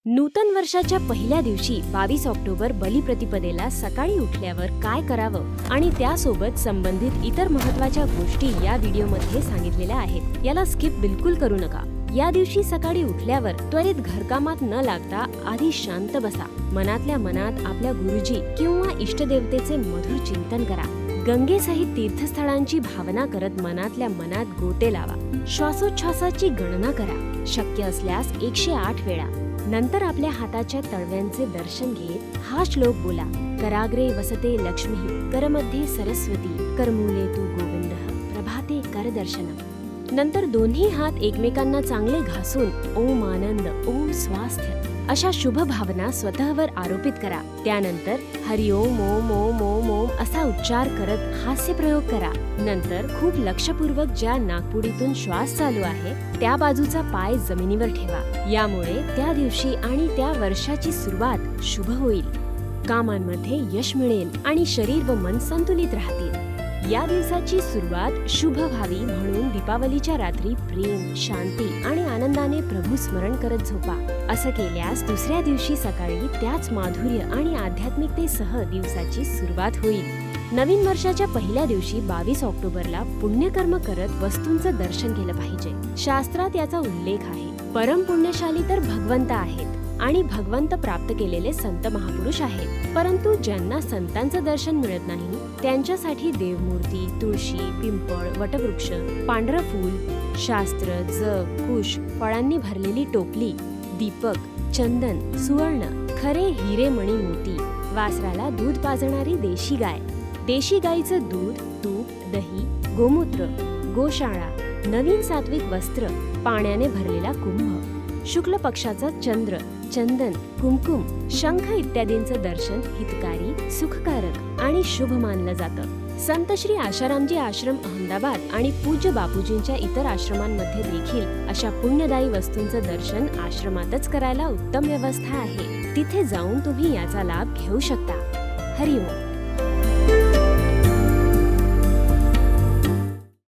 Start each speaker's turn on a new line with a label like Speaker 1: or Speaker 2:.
Speaker 1: नूतन वर्षाच्या पहिल्या दिवशी 22 ऑक्टोबर बलिप्रतिपदेला सकाळी उठल्यावर काय करावं आणि त्यासोबत संबंधित इतर महत्त्वाच्या गोष्टी या व्हिडिओमध्ये सांगितलेल्या आहेत. याला स्किप बिलकुल करू नका. या दिवशी सकाळी उठल्यावर त्वरित घरकामात न लागता आधी शांत बसा. मनातल्या मनात आपल्या गुरुजी किंवा इष्टदेवतेचे मधुर चिंतन करा. गंगेसहित तीर्थस्थळांची भावना करत मनातल्या मनात गोटे लावा. श्वासोच्छ्वासाची गणना करा. शक्य असल्यास 108 वेळा. नंतर आपल्या हाताच्या तळव्यांचे दर्शन घेत हा श्लोक बोला. कराग्रे वसते लक्ष्मी, करमध्ये सरस्वती, करमूले तू गोविंदः, प्रभाते करदर्शनम्. नंतर दोन्ही हात एकमेकांना चांगले घासून ओम आनंद, ओम स्वास्थ्य अशा शुभ भावना स्वतःवर आरोपित करा. त्यानंतर हरिओम ओम ओम ओम ओम असा उच्चार करत हास्य प्रयोग करा. नंतर खूप लक्षपूर्वक ज्या नाकपुडीतून श्वास चालू आहे त्या बाजूचा पाय जमिनीवर ठेवा. यामुळे त्या दिवशी आणि त्या वर्षाची सुरुवात शुभ होईल. कामांमध्ये यश मिळेल आणि शरीर व मन संतुलित राहतील. या दिवसाची सुरुवात शुभ व्हावी म्हणून दीपावलीच्या रात्री प्रेम, शांती आणि आनंदाने प्रभू स्मरण करत झोपा. असं केल्यास दुसऱ्या दिवशी सकाळी त्याच माधुर्य आणि आध्यात्मिकतेसह दिवसाची सुरुवात होईल. नवीन वर्षाच्या पहिल्या दिवशी 22 ऑक्टोबरला पुण्यकर्म करत वस्तूंचं दर्शन केलं पाहिजे. शास्त्रात याचा उल्लेख आहे. परम पुण्यशाली तर भगवंत आहेत आणि भगवंत प्राप्त केलेले संत महापुरुष आहेत. परंतु ज्यांना संतांचं दर्शन मिळत नाही त्यांच्यासाठी देवमूर्ती, तुळशी, पिंपळ, वटवृक्ष, पांढरं फूल, शास्त्र, जग, कुश, फळांनी भरलेली टोपली, दीपक, चंदन, सुवर्ण, खरे हिरे मणी मोती, वासराला दूध पाजणारी देशी गाय, देशी गाईचं दूध, तूप, दही, गोमूत्र, गोशाळा, नवीन सात्विक वस्त्र, पाण्याने भरलेला कुंभ, शुक्ल पक्षाचा चंद्र, चंदन, कुमकुम, शंख इत्यादींचं दर्शन हितकारी, सुखकारक आणि शुभ मानलं जातं. संत श्री आशारामजी आश्रम अहमदाबाद आणि पूज्य बापूजींच्या इतर आश्रमांमध्ये देखील अशा पुण्यदायी वस्तूंचं दर्शन आश्रमातच करायला उत्तम व्यवस्था आहे. तिथे जाऊन तुम्ही याचा लाभ घेऊ शकता. हरिओम.